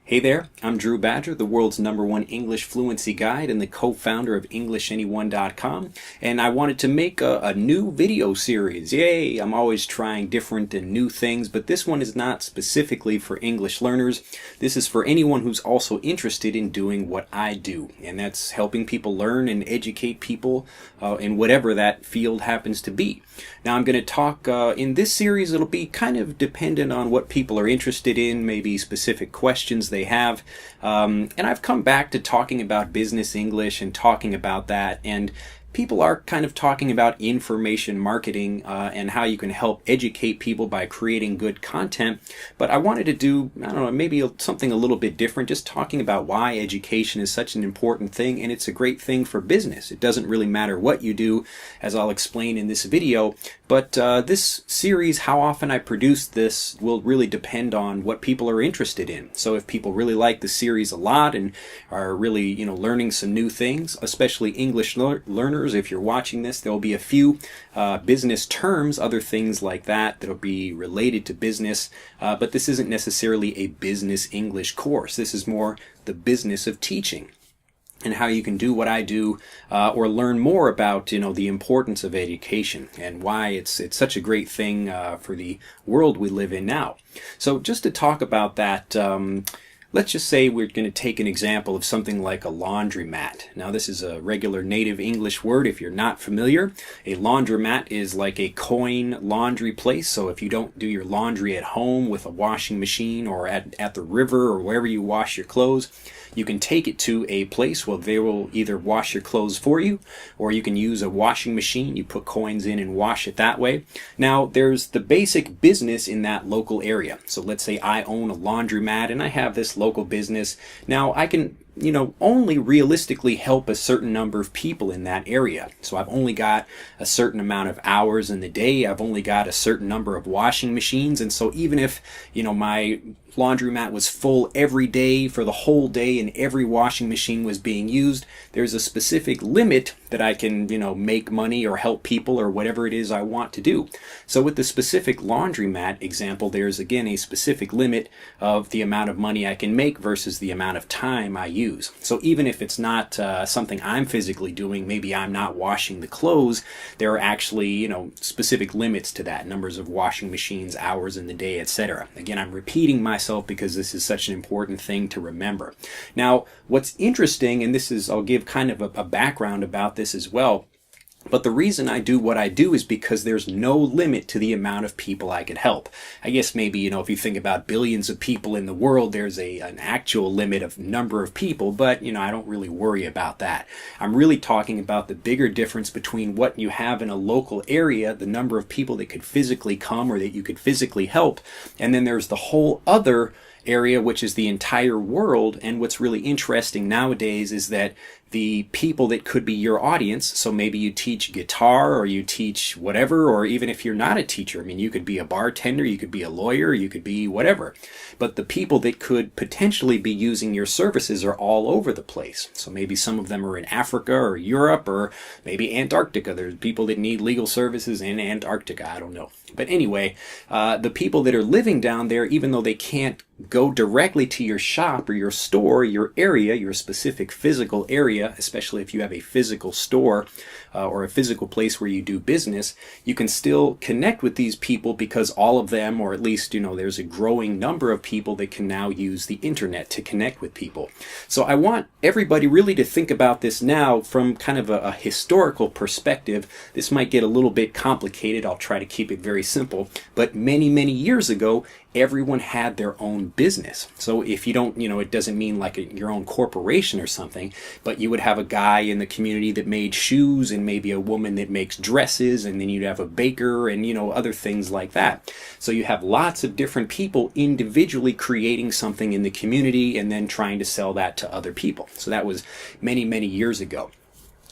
Hey there, I'm Drew Badger, the world's #1 English fluency guide and the co-founder of EnglishAnyone.com, and I wanted to make a new video series. Yay! I'm always trying different and new things, but this one is not specifically for English learners. This is for anyone who's also interested in doing what I do, and that's helping people learn and educate people in whatever that field happens to be. Now I'm going to talk, in this series it'll be kind of dependent on what people are interested in, maybe specific questions they have, and I've come back to talking about business English and talking about that, and people are kind of talking about information marketing and how you can help educate people by creating good content. But I wanted to do, I don't know, maybe something a little bit different, just talking about why education is such an important thing, and it's a great thing for business. It doesn't really matter what you do, as I'll explain in this video, but this series, how often I produce this, will really depend on what people are interested in. So if people really like the series a lot and are really, learning some new things, especially English learners, if you're watching this, there will be a few business terms, other things like that that'll be related to business, but this isn't necessarily a business English course. This is more the business of teaching and how you can do what I do, or learn more about the importance of education and why it's such a great thing for the world we live in now. So just to talk about that, let's just say we're going to take an example of something like a laundromat. Now this is a regular native English word if you're not familiar. A laundromat is like a coin laundry place. So if you don't do your laundry at home with a washing machine or at the river or wherever you wash your clothes, you can take it to a place where they will either wash your clothes for you, or you can use a washing machine. You put coins in and wash it that way. Now there's the basic business in that local area. So let's say I own a laundromat and I have this local business. Now I can only realistically help a certain number of people in that area. So I've only got a certain amount of hours in the day. I've only got a certain number of washing machines. And so even if, my laundromat was full every day for the whole day and every washing machine was being used, there's a specific limit that I can, make money or help people or whatever it is I want to do. So with the specific laundromat example, there's again a specific limit of the amount of money I can make versus the amount of time I use. So even if it's not something I'm physically doing, maybe I'm not washing the clothes, there are actually, specific limits to that, numbers of washing machines, hours in the day, etc. Again, I'm repeating myself because this is such an important thing to remember. Now, what's interesting, and I'll give kind of a background about this as well, but the reason I do what I do is because there's no limit to the amount of people I can help. I guess maybe, if you think about billions of people in the world, there's an actual limit of number of people, but, I don't really worry about that. I'm really talking about the bigger difference between what you have in a local area, the number of people that could physically come or that you could physically help, and then there's the whole other area, which is the entire world. And what's really interesting nowadays is that the people that could be your audience, so maybe you teach guitar or you teach whatever, or even if you're not a teacher, you could be a bartender, you could be a lawyer, you could be whatever, but the people that could potentially be using your services are all over the place. So maybe some of them are in Africa or Europe or maybe Antarctica. There's people that need legal services in Antarctica, I don't know. But anyway, the people that are living down there, even though they can't go directly to your shop or your store, your area, your specific physical area, especially if you have a physical store or a physical place where you do business, you can still connect with these people because all of them, or at least, there's a growing number of people that can now use the internet to connect with people. So I want everybody really to think about this now from kind of a historical perspective. This might get a little bit complicated. I'll try to keep it very simple. But many, many years ago, everyone had their own business. So if you don't, it doesn't mean like your own corporation or something, but you would have a guy in the community that made shoes and maybe a woman that makes dresses, and then you'd have a baker and, other things like that. So you have lots of different people individually creating something in the community and then trying to sell that to other people. So that was many, many years ago.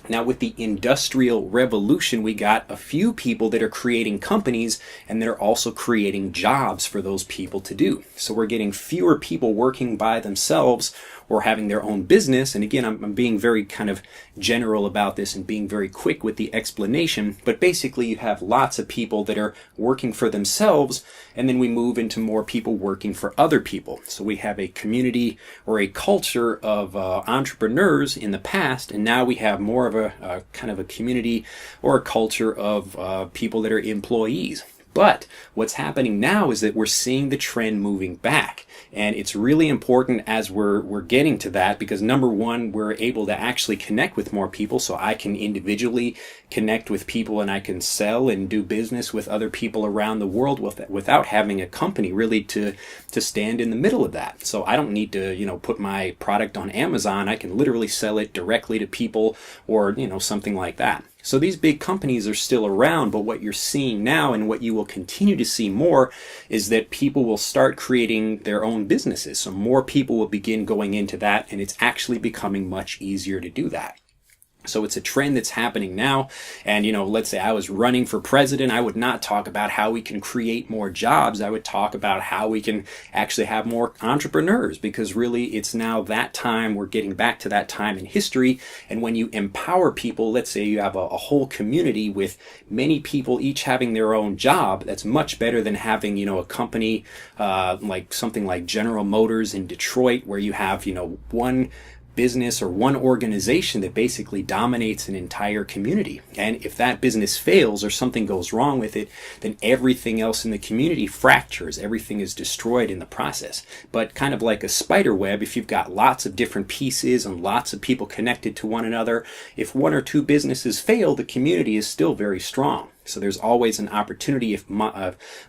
Now, with the Industrial Revolution, we got a few people that are creating companies, and they're also creating jobs for those people to do. So we're getting fewer people working by themselves or having their own business. And again, I'm being very kind of general about this and being very quick with the explanation. But basically, you have lots of people that are working for themselves, and then we move into more people working for other people. So we have a community or a culture of entrepreneurs in the past, and now we have more of a kind of a community or a culture of people that are employees. But what's happening now is that we're seeing the trend moving back. And it's really important as we're getting to that, because number one, we're able to actually connect with more people. So I can individually connect with people, and I can sell and do business with other people around the world without having a company really to stand in the middle of that. So I don't need to, put my product on Amazon. I can literally sell it directly to people, or, something like that. So these big companies are still around, but what you're seeing now, and what you will continue to see more, is that people will start creating their own businesses. So more people will begin going into that, and it's actually becoming much easier to do that. So it's a trend that's happening now. And, let's say I was running for president, I would not talk about how we can create more jobs. I would talk about how we can actually have more entrepreneurs, because really it's now that time. We're getting back to that time in history. And when you empower people, let's say you have a whole community with many people each having their own job, that's much better than having, a company like something like General Motors in Detroit, where you have, one business or one organization that basically dominates an entire community. And if that business fails or something goes wrong with it, then everything else in the community fractures. Everything is destroyed in the process. But kind of like a spider web, if you've got lots of different pieces and lots of people connected to one another, if one or two businesses fail, the community is still very strong. So there's always an opportunity if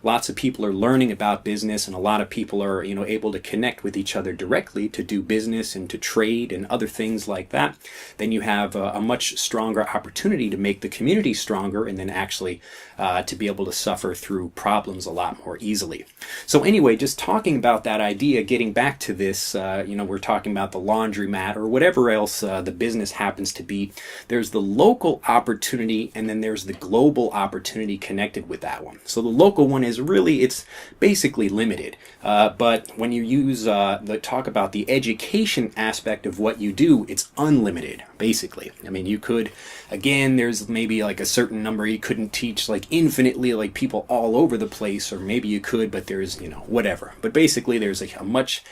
lots of people are learning about business, and a lot of people are, able to connect with each other directly to do business and to trade and other things like that, then you have a much stronger opportunity to make the community stronger, and then actually to be able to suffer through problems a lot more easily. So anyway, just talking about that idea, getting back to this, we're talking about the laundromat or whatever else the business happens to be. There's the local opportunity, and then there's the global opportunity connected with that one. So the local one is really, it's basically limited. But when you use talk about the education aspect of what you do, it's unlimited, basically. I mean, you could, again, there's maybe like a certain number. You couldn't teach like infinitely, like people all over the place, or maybe you could, but there's, whatever. But basically there's a much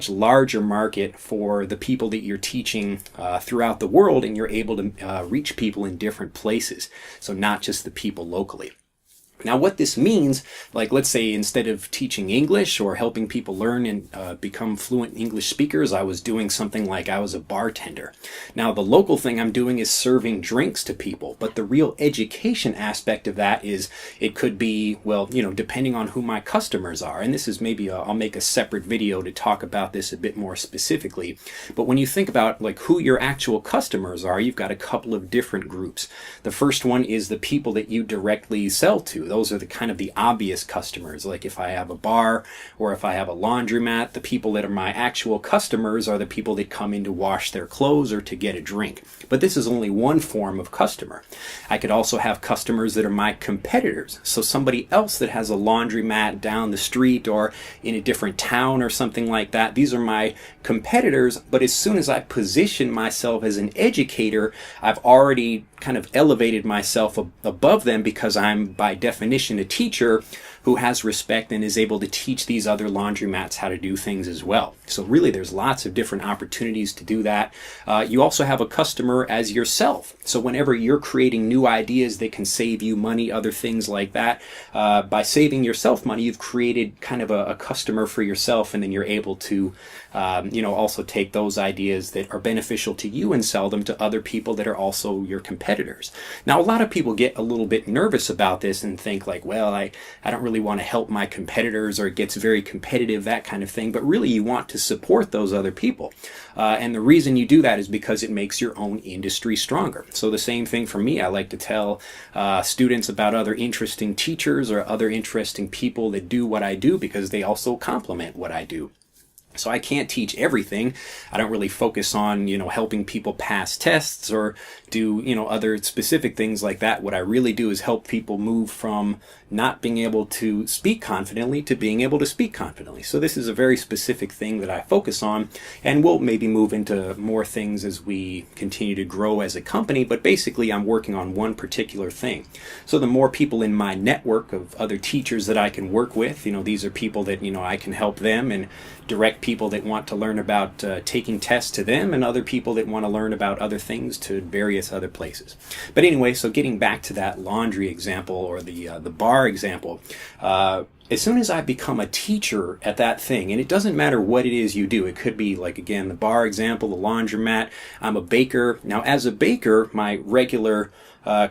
larger market for the people that you're teaching throughout the world, and you're able to reach people in different places. So not just the people locally. Now, what this means, like let's say instead of teaching English or helping people learn and become fluent English speakers, I was doing something like I was a bartender. Now, the local thing I'm doing is serving drinks to people, but the real education aspect of that is it could be, well, depending on who my customers are. And this is maybe, I'll make a separate video to talk about this a bit more specifically. But when you think about like who your actual customers are, you've got a couple of different groups. The first one is the people that you directly sell to. Those are the kind of the obvious customers. Like if I have a bar or if I have a laundromat, the people that are my actual customers are the people that come in to wash their clothes or to get a drink. But this is only one form of customer. I could also have customers that are my competitors. So somebody else that has a laundromat down the street or in a different town or something like that. These are my competitors, but as soon as I position myself as an educator, I've already kind of elevated myself above them, because I'm by definition a teacher who has respect and is able to teach these other laundromats how to do things as well. So really there's lots of different opportunities to do that. You also have a customer as yourself. So whenever you're creating new ideas that can save you money, other things like that, by saving yourself money, you've created kind of a customer for yourself, and then you're able to also take those ideas that are beneficial to you and sell them to other people that are also your competitors. Now, a lot of people get a little bit nervous about this and think like, well, I don't really want to help my competitors, or it gets very competitive, that kind of thing. But really you want to support those other people. And the reason you do that is because it makes your own industry stronger. So the same thing for me. I like to tell students about other interesting teachers or other interesting people that do what I do, because they also complement what I do. So I can't teach everything. I don't really focus on, helping people pass tests or do, other specific things like that. What I really do is help people move from not being able to speak confidently to being able to speak confidently. So this is a very specific thing that I focus on, and we'll maybe move into more things as we continue to grow as a company, but basically I'm working on one particular thing. So the more people in my network of other teachers that I can work with, these are people that, I can help them and direct people that want to learn about taking tests to them, and other people that want to learn about other things to various other places. But anyway, so getting back to that laundry example or the bar example, as soon as I become a teacher at that thing, and it doesn't matter what it is you do, it could be like, again, the bar example, the laundromat, I'm a baker. Now, as a baker, my regular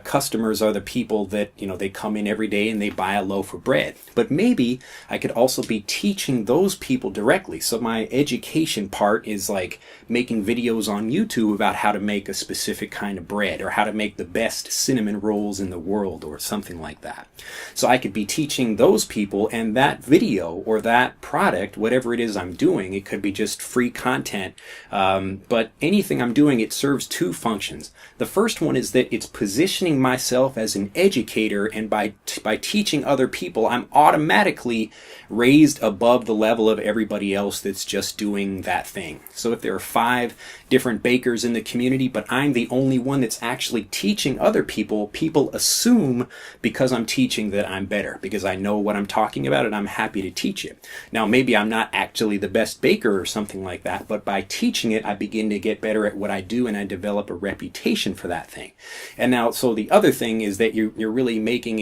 customers are the people that, they come in every day and they buy a loaf of bread. But maybe I could also be teaching those people directly. So my education part is like making videos on YouTube about how to make a specific kind of bread, or how to make the best cinnamon rolls in the world, or something like that. So I could be teaching those people, and that video or that product, whatever it is I'm doing, it could be just free content. But anything I'm doing, it serves two functions. The first one is that it's positioning myself as an educator, and by teaching other people, I'm automatically raised above the level of everybody else that's just doing that thing. So if there are 5 different bakers in the community, but I'm the only one that's actually teaching other people, people assume because I'm teaching that I'm better, because I know what I'm talking about and I'm happy to teach it. Now, maybe I'm not actually the best baker or something like that, but by teaching it, I begin to get better at what I do, and I develop a reputation for that thing. And now, so the other thing is that you're really making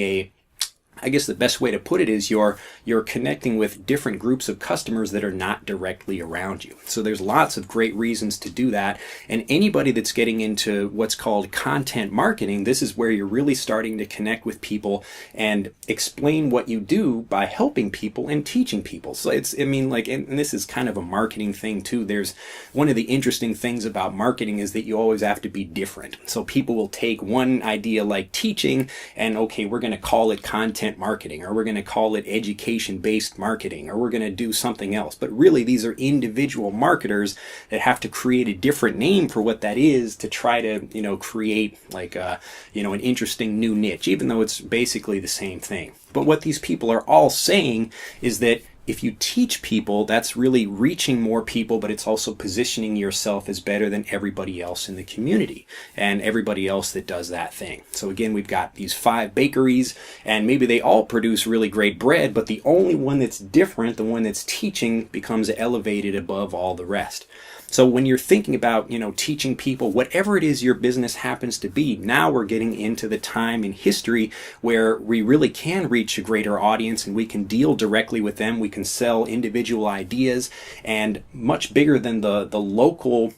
I guess the best way to put it is you're connecting with different groups of customers that are not directly around you. So there's lots of great reasons to do that. And anybody that's getting into what's called content marketing, this is where you're really starting to connect with people and explain what you do by helping people and teaching people. So and this is kind of a marketing thing too. There's one of the interesting things about marketing is that you always have to be different. So people will take one idea like teaching and, okay, we're going to call it content marketing, or we're going to call it education-based marketing, or we're going to do something else. But really, these are individual marketers that have to create a different name for what that is to try to, create like an interesting new niche, even though it's basically the same thing. But what these people are all saying is that if you teach people, that's really reaching more people, but it's also positioning yourself as better than everybody else in the community and everybody else that does that thing. So again, we've got these 5 bakeries, and maybe they all produce really great bread, but the only one that's different, the one that's teaching, becomes elevated above all the rest. So when you're thinking about, teaching people, whatever it is your business happens to be, now we're getting into the time in history where we really can reach a greater audience, and we can deal directly with them. We can sell individual ideas, and much bigger than the local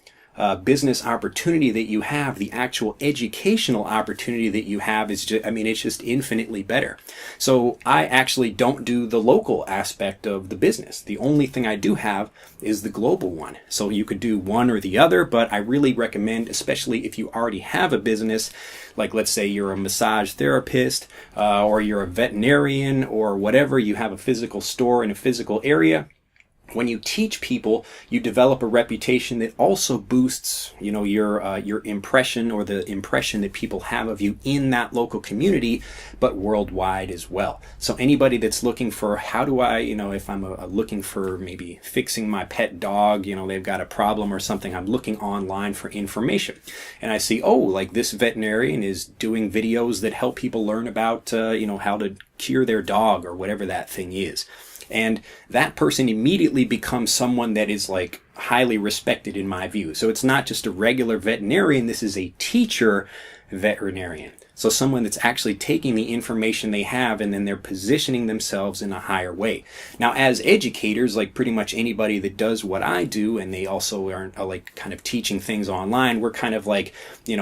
business opportunity that you have, the actual educational opportunity that you have is just, it's just infinitely better. So I actually don't do the local aspect of the business. The only thing I do have is the global one. So you could do one or the other, but I really recommend, especially if you already have a business, like let's say you're a massage therapist, or you're a veterinarian, or whatever, you have a physical store in a physical area. When you teach people, you develop a reputation that also boosts, your impression, or the impression that people have of you in that local community, but worldwide as well. So anybody that's looking for, how do I, if I'm looking for maybe fixing my pet dog, they've got a problem or something, I'm looking online for information, and I see, like this veterinarian is doing videos that help people learn about, how to cure their dog or whatever that thing is. And that person immediately becomes someone that is like highly respected in my view. So it's not just a regular veterinarian, this is a teacher veterinarian. So someone that's actually taking the information they have and then they're positioning themselves in a higher way. Now, as educators, like pretty much anybody that does what I do, and they also are like kind of teaching things online, we're kind of like,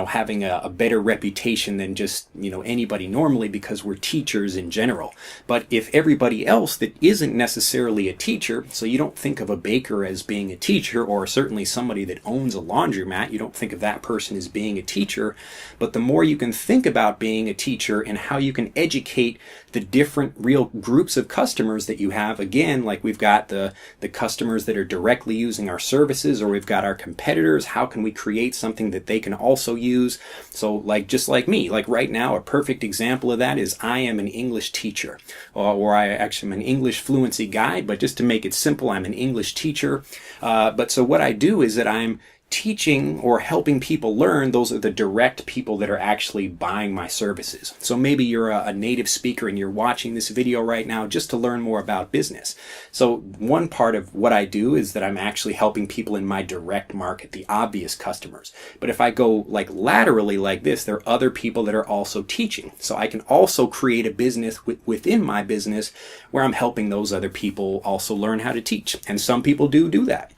having a better reputation than just, anybody normally, because we're teachers in general. But if everybody else that isn't necessarily a teacher, so you don't think of a baker as being a teacher, or certainly somebody that owns a laundromat, you don't think of that person as being a teacher, but the more you can think about about being a teacher and how you can educate the different real groups of customers that you have. Again, like we've got the customers that are directly using our services, or we've got our competitors. How can we create something that they can also use? So like, just like me, like right now, a perfect example of that is I am an English teacher, or I actually am an English fluency guide, but just to make it simple, I'm an English teacher. But so what I do is that I'm teaching or helping people learn. Those are the direct people that are actually buying my services. So maybe you're a native speaker and you're watching this video right now just to learn more about business. So one part of what I do is that I'm actually helping people in my direct market, the obvious customers. But if I go like laterally like this, there are other people that are also teaching. So I can also create a business within my business where I'm helping those other people also learn how to teach. And some people do that.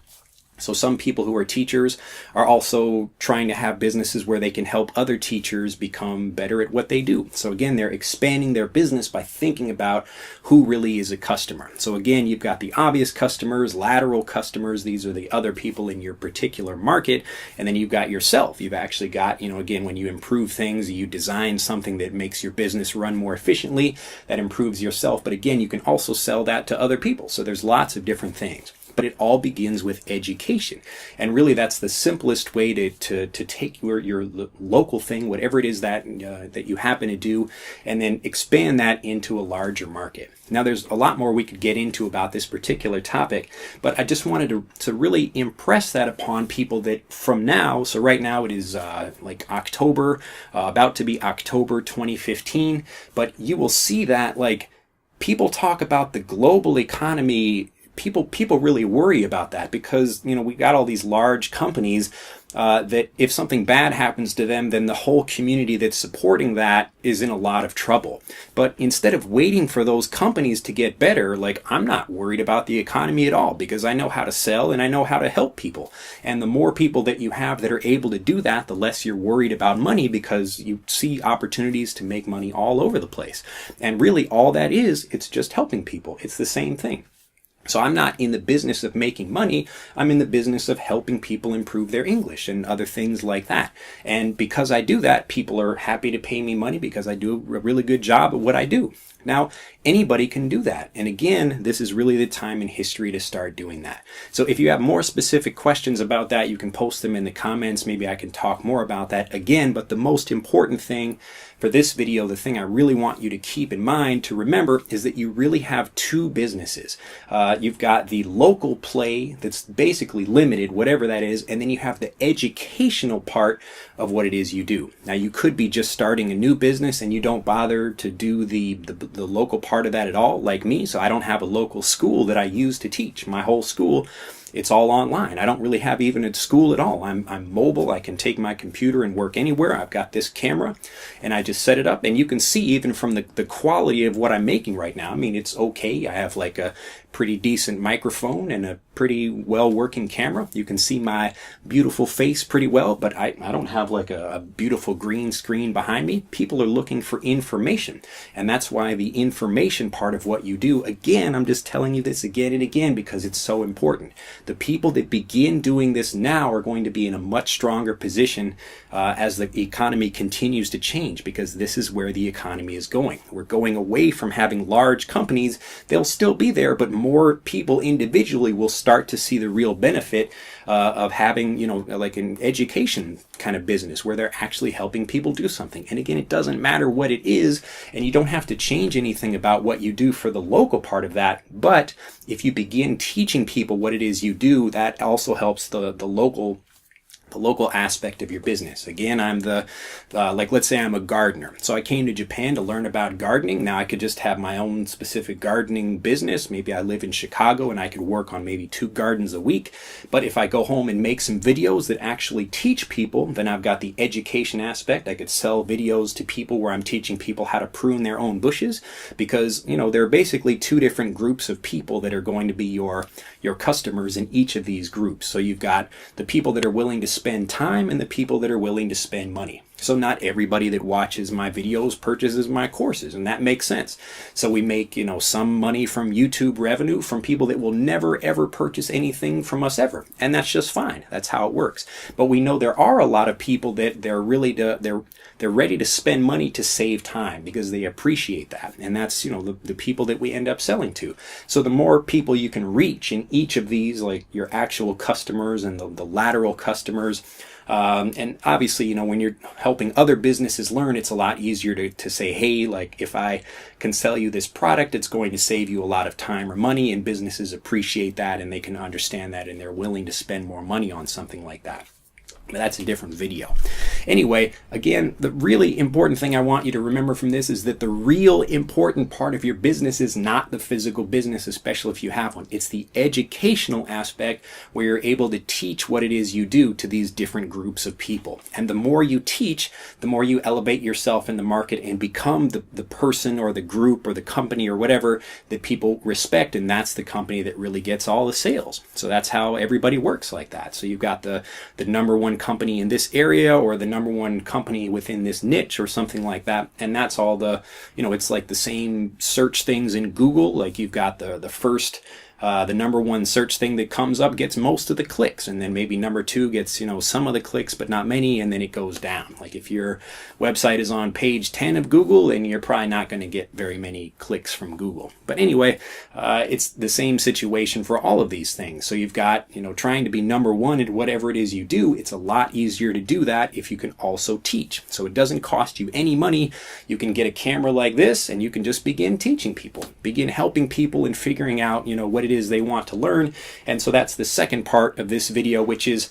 So some people who are teachers are also trying to have businesses where they can help other teachers become better at what they do. So again, they're expanding their business by thinking about who really is a customer. So again, you've got the obvious customers, lateral customers. These are the other people in your particular market. And then you've got yourself. You've actually got, again, when you improve things, you design something that makes your business run more efficiently, that improves yourself. But again, you can also sell that to other people. So there's lots of different things. But it all begins with education. And really that's the simplest way to take your local thing, whatever it is that you happen to do, and then expand that into a larger market. Now there's a lot more we could get into about this particular topic, but I just wanted to really impress that upon people that from now, so right now it is like October, about to be October 2015, but you will see that like people talk about the global economy. People really worry about that because, we got all these large companies that if something bad happens to them, then the whole community that's supporting that is in a lot of trouble. But instead of waiting for those companies to get better, like I'm not worried about the economy at all because I know how to sell and I know how to help people. And the more people that you have that are able to do that, the less you're worried about money because you see opportunities to make money all over the place. And really all that is, it's just helping people. It's the same thing. So I'm not in the business of making money, I'm in the business of helping people improve their English and other things like that. And because I do that, people are happy to pay me money because I do a really good job at what I do. Now, anybody can do that. And again, this is really the time in history to start doing that. So if you have more specific questions about that, you can post them in the comments. Maybe I can talk more about that again. But the most important thing for this video, the thing I really want you to keep in mind to remember is that you really have two businesses. You've got the local play that's basically limited, whatever that is, and then you have the educational part of what it is you do. Now, you could be just starting a new business and you don't bother to do the local part of that at all, like me. So I don't have a local school that I use to teach. My whole school, it's all online. I don't really have even a school at all. I'm mobile. I can take my computer and work anywhere. I've got this camera and I just set it up, and you can see even from the quality of what I'm making right now. I mean, it's okay. I have like a pretty decent microphone and a pretty well working camera. You can see my beautiful face pretty well, but I don't have like a beautiful green screen behind me. People are looking for information, and that's why the information part of what you do, again, I'm just telling you this again and again because it's so important. The people that begin doing this now are going to be in a much stronger position as the economy continues to change, because this is where the economy is going. We're going away from having large companies. They'll still be there, but more people individually will start to see the real benefit of having, like an education kind of business where they're actually helping people do something. And again, it doesn't matter what it is, and you don't have to change anything about what you do for the local part of that. But if you begin teaching people what it is you do, that also helps the local aspect of your business. Again, I'm like, let's say I'm a gardener. So I came to Japan to learn about gardening. Now I could just have my own specific gardening business. Maybe I live in Chicago and I could work on maybe 2 gardens a week. But if I go home and make some videos that actually teach people, then I've got the education aspect. I could sell videos to people where I'm teaching people how to prune their own bushes, because, there are basically 2 different groups of people that are going to be your customers in each of these groups. So you've got the people that are willing to spend time and the people that are willing to spend money. So not everybody that watches my videos purchases my courses, and that makes sense. So we make, some money from YouTube revenue from people that will never ever purchase anything from us ever. And that's just fine. That's how it works. But we know there are a lot of people that they're ready to spend money to save time because they appreciate that. And that's, the people that we end up selling to. So the more people you can reach in each of these, like your actual customers and the lateral customers, and obviously, when you're helping other businesses learn, it's a lot easier to say, hey, like if I can sell you this product, it's going to save you a lot of time or money, and businesses appreciate that and they can understand that and they're willing to spend more money on something like that. But that's a different video. Anyway, again, the really important thing I want you to remember from this is that the real important part of your business is not the physical business, especially if you have one. It's the educational aspect where you're able to teach what it is you do to these different groups of people. And the more you teach, the more you elevate yourself in the market and become the person or the group or the company or whatever that people respect. And that's the company that really gets all the sales. So that's how everybody works like that. So you've got the number one company in this area or the number one company within this niche or something like that, and that's all it's like the same search things in Google. Like you've got the first the number one search thing that comes up gets most of the clicks, and then maybe number two gets some of the clicks but not many, and then it goes down. Like if your website is on page 10 of Google, then you're probably not going to get very many clicks from Google. But anyway, it's the same situation for all of these things. So you've got trying to be number one at whatever it is you do. It's a lot easier to do that if you can also teach. So it doesn't cost you any money. You can get a camera like this and you can just begin teaching people, begin helping people and figuring out what it is they want to learn. And so that's the second part of this video, which is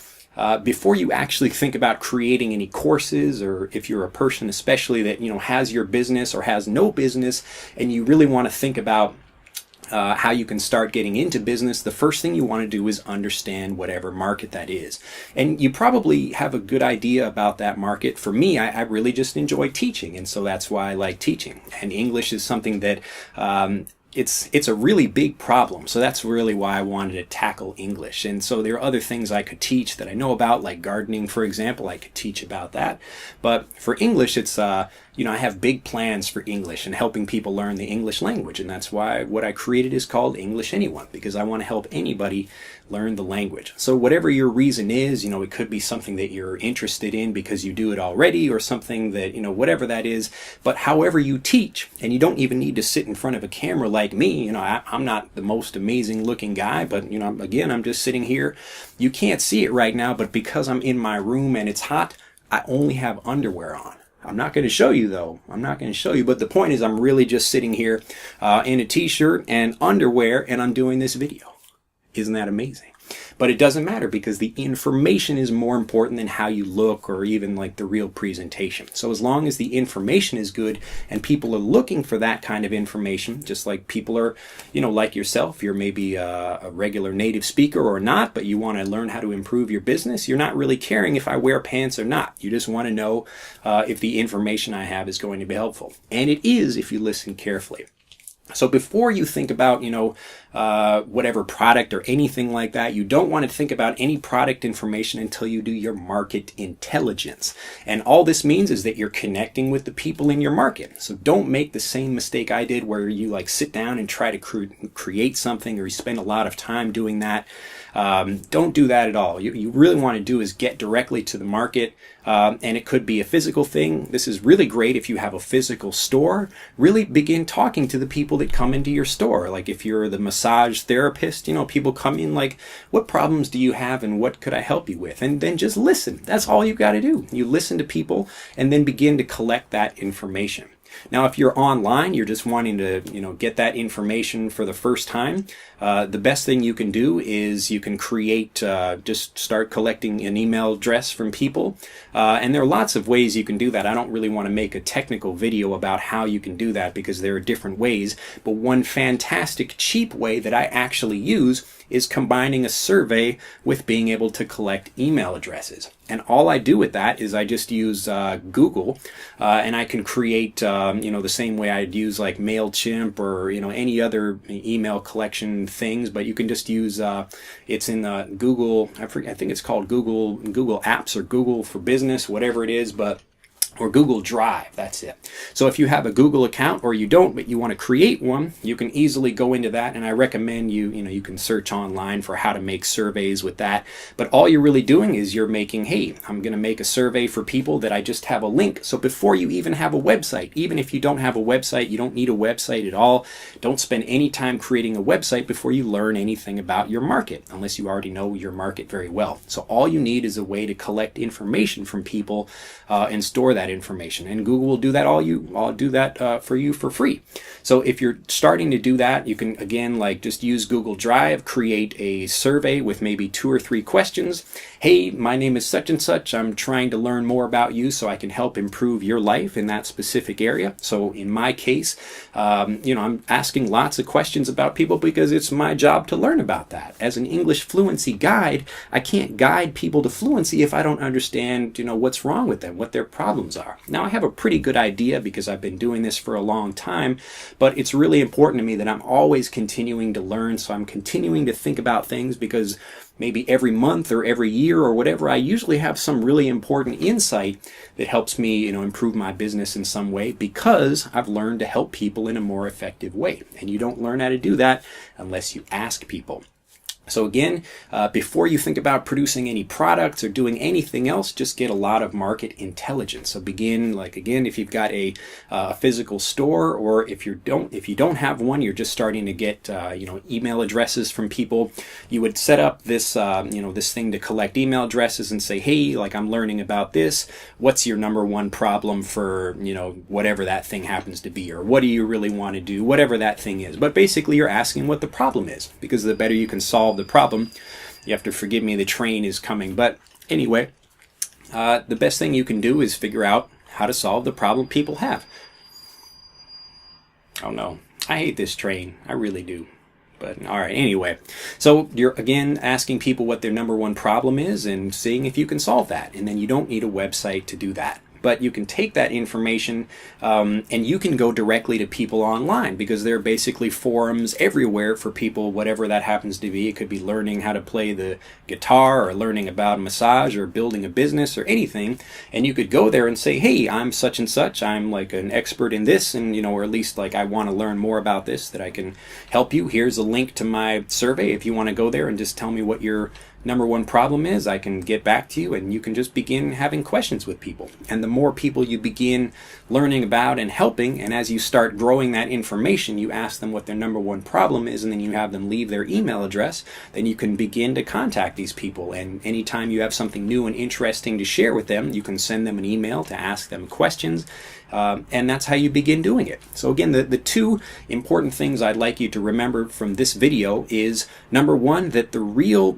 before you actually think about creating any courses, or if you're a person especially that has your business or has no business and you really want to think about how you can start getting into business, the first thing you want to do is understand whatever market that is. And you probably have a good idea about that market. For me, I really just enjoy teaching, and so that's why I like teaching. And English is something that it's a really big problem. So that's really why I wanted to tackle English. And so there are other things I could teach that I know about, like gardening, for example. I could teach about that. But for English, it's I have big plans for English and helping people learn the English language. And that's why what I created is called English Anyone, because I want to help anybody learn the language. So whatever your reason is, it could be something that you're interested in because you do it already, or something that, whatever that is. But however you teach, and you don't even need to sit in front of a camera like me. I'm not the most amazing looking guy, but, again, I'm just sitting here. You can't see it right now, but because I'm in my room and it's hot, I only have underwear on. I'm not going to show you though. I'm not going to show you. But the point is I'm really just sitting here in a t-shirt and underwear, and I'm doing this video. Isn't that amazing? But it doesn't matter because the information is more important than how you look or even like the real presentation. So as long as the information is good and people are looking for that kind of information, just like people are, like yourself, you're maybe a regular native speaker or not, but you want to learn how to improve your business. You're not really caring if I wear pants or not. You just want to know if the information I have is going to be helpful. And it is if you listen carefully. So before you think about, whatever product or anything like that, you don't want to think about any product information until you do your market intelligence. And all this means is that you're connecting with the people in your market. So don't make the same mistake I did where you sit down and try to create something, or you spend a lot of time doing that. Don't do that at all. You really want to do is get directly to the market, and it could be a physical thing. This is really great if you have a physical store. Really begin talking to the people that come into your store. Like if you're the massage therapist, people come in like, what problems do you have and what could I help you with? And then just listen. That's all you've got to do. You listen to people and then begin to collect that information. Now, if you're online, you're just wanting to, get that information for the first time, the best thing you can do is you can create, just start collecting an email address from people. And there are lots of ways you can do that. I don't really want to make a technical video about how you can do that because there are different ways. But one fantastic cheap way that I actually use is combining a survey with being able to collect email addresses. And all I do with that is I just use Google, and I can create, the same way I'd use like MailChimp or, any other email collection things. But you can just use, it's in Google, I think it's called Google Apps or Google for Business, whatever it is. But or Google Drive, that's it. So if you have a Google account or you don't, but you want to create one, you can easily go into that, and I recommend you can search online for how to make surveys with that. But all you're really doing is you're making, hey, I'm going to make a survey for people that I just have a link. So before you even have a website, even if you don't have a website, you don't need a website at all. Don't spend any time creating a website before you learn anything about your market, unless you already know your market very well. So all you need is a way to collect information from people and store that information, and Google will do that for you for free. So if you're starting to do that, you can again just use Google Drive, create a survey with maybe 2 or 3 questions. Hey, my name is such and such. I'm trying to learn more about you so I can help improve your life in that specific area. So in my case, I'm asking lots of questions about people because it's my job to learn about that. As an English fluency guide, I can't guide people to fluency if I don't understand, what's wrong with them, what their problems are. Now, I have a pretty good idea because I've been doing this for a long time, but it's really important to me that I'm always continuing to learn. So I'm continuing to think about things because maybe every month or every year or whatever, I usually have some really important insight that helps me, improve my business in some way because I've learned to help people in a more effective way. And you don't learn how to do that unless you ask people. So again, before you think about producing any products or doing anything else, just get a lot of market intelligence. So begin, again, if you've got a physical store, or if you don't have one, you're just starting to get email addresses from people. You would set up this this thing to collect email addresses and say, hey, I'm learning about this. What's your number one problem for whatever that thing happens to be, or what do you really want to do, whatever that thing is. But basically, you're asking what the problem is, because the better you can solve the problem. You have to forgive me, the train is coming. But anyway, the best thing you can do is figure out how to solve the problem people have. Oh no, I hate this train. I really do. But all right, anyway. So you're again asking people what their number one problem is and seeing if you can solve that. And then you don't need a website to do that. But you can take that information and you can go directly to people online, because there are basically forums everywhere for people, whatever that happens to be. It could be learning how to play the guitar, or learning about massage, or building a business, or anything. And you could go there and say, hey, I'm such and such. I'm an expert in this, and or at least I want to learn more about this, that I can help you. Here's a link to my survey. If you want to go there and just tell me what your number one problem is, I can get back to you, and you can just begin having questions with people. And the more people you begin learning about and helping, and as you start growing that information, you ask them what their number one problem is, and then you have them leave their email address, then you can begin to contact these people. And anytime you have something new and interesting to share with them, you can send them an email to ask them questions. And that's how you begin doing it. So again, the 2 important things I'd like you to remember from this video is, number 1, that the real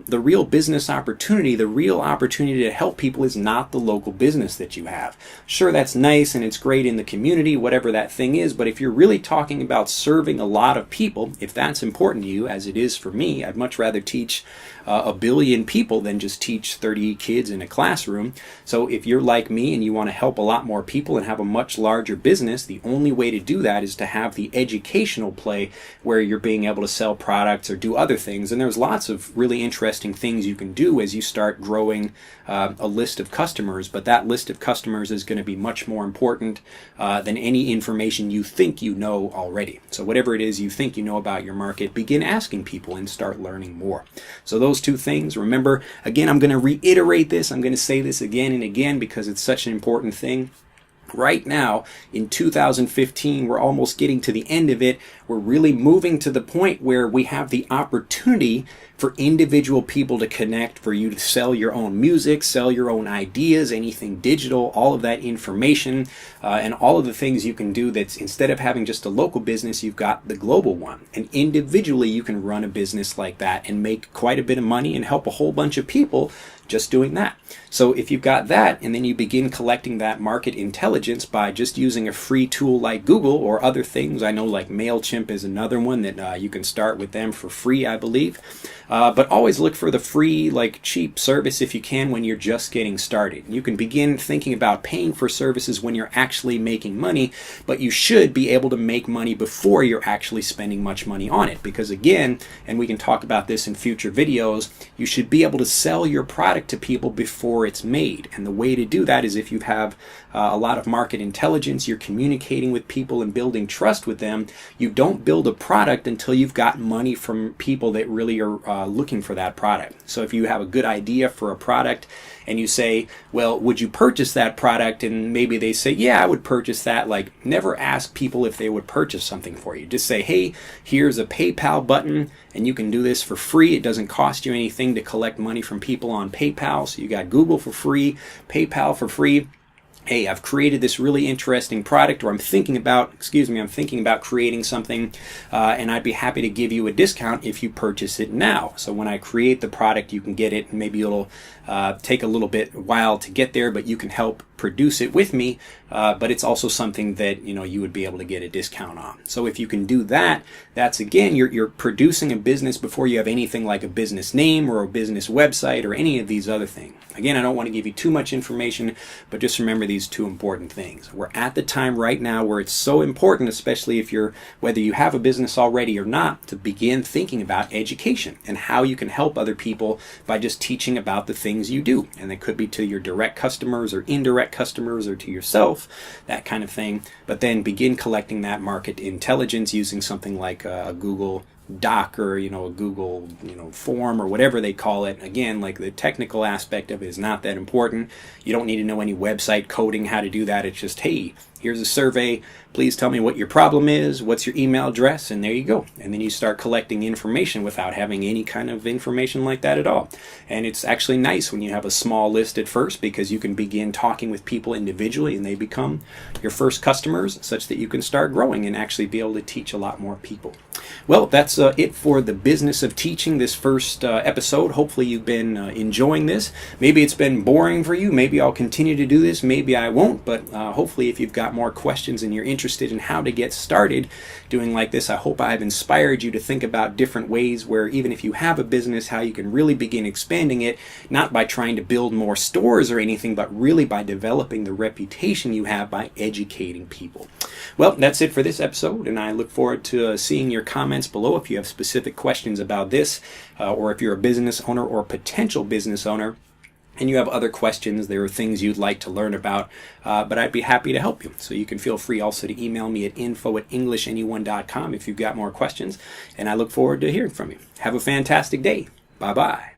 business opportunity, the real opportunity to help people, is not the local business that you have. Sure, that's nice and it's great in the community, whatever that thing is, but if you're really talking about serving a lot of people, if that's important to you, as it is for me, I'd much rather teach a billion people than just teach 30 kids in a classroom. So if you're like me and you want to help a lot more people and have a much larger business, the only way to do that is to have the educational play where you're being able to sell products or do other things. And there's lots of really interesting things you can do as you start growing a list of customers, but that list of customers is going to be much more important than any information you think you know already. So whatever it is you think you know about your market, begin asking people and start learning more. So those 2 things, remember, again, I'm going to reiterate this. I'm going to say this again and again because it's such an important thing. Right now, in 2015, we're almost getting to the end of it. We're really moving to the point where we have the opportunity for individual people to connect, for you to sell your own music, sell your own ideas, anything digital, all of that information, and all of the things you can do. That's, instead of having just a local business, you've got the global one. And individually, you can run a business like that and make quite a bit of money and help a whole bunch of people just doing that. So if you've got that, and then you begin collecting that market intelligence by just using a free tool like Google or other things. I know like MailChimp is another one that you can start with them for free, I believe. But always look for the free, cheap service if you can when you're just getting started. You can begin thinking about paying for services when you're actually making money, but you should be able to make money before you're actually spending much money on it. Because again, and we can talk about this in future videos, you should be able to sell your product product to people before it's made. And the way to do that is if you have a lot of market intelligence, you're communicating with people and building trust with them. You don't build a product until you've got money from people that really are looking for that product. So if you have a good idea for a product and you say, well, would you purchase that product? And maybe they say, yeah, I would purchase that. Like, never ask people if they would purchase something for you. Just say, hey, here's a PayPal button and you can do this for free. It doesn't cost you anything to collect money from people on PayPal. So you got Google for free, PayPal for free. Hey, I've created this really interesting product, or I'm thinking about creating something, and I'd be happy to give you a discount if you purchase it now. So when I create the product, you can get it, and maybe it'll take a little bit while to get there, but you can help produce it with me, but it's also something that you would be able to get a discount on. So if you can do that, that's again, you're producing a business before you have anything like a business name or a business website or any of these other things. Again, I don't want to give you too much information, but just remember these two important things. We're at the time right now where it's so important, especially if whether you have a business already or not, to begin thinking about education and how you can help other people by just teaching about the things you do. And it could be to your direct customers or indirect customers or to yourself, that kind of thing. But then begin collecting that market intelligence using something like a Google Doc or a Google form or whatever they call it. Again, like, the technical aspect of it is not that important. You don't need to know any website coding how to do that. It's just, hey, here's a survey, please tell me what your problem is, what's your email address, and there you go. And then you start collecting information without having any kind of information like that at all. And it's actually nice when you have a small list at first, because you can begin talking with people individually and they become your first customers, such that you can start growing and actually be able to teach a lot more people. Well, that's it for the business of teaching, this first episode. Hopefully you've been enjoying this. Maybe it's been boring for you. Maybe I'll continue to do this. Maybe I won't. But hopefully if you've got more questions and you're interested in how to get started doing like this, I hope I've inspired you to think about different ways where, even if you have a business, how you can really begin expanding it, not by trying to build more stores or anything, but really by developing the reputation you have by educating people. Well, that's it for this episode, and I look forward to seeing your comments below if you have specific questions about this, or if you're a business owner or potential business owner and you have other questions, there are things you'd like to learn about, but I'd be happy to help you. So you can feel free also to email me at info@englishanyone.com if you've got more questions, and I look forward to hearing from you. Have a fantastic day. Bye-bye.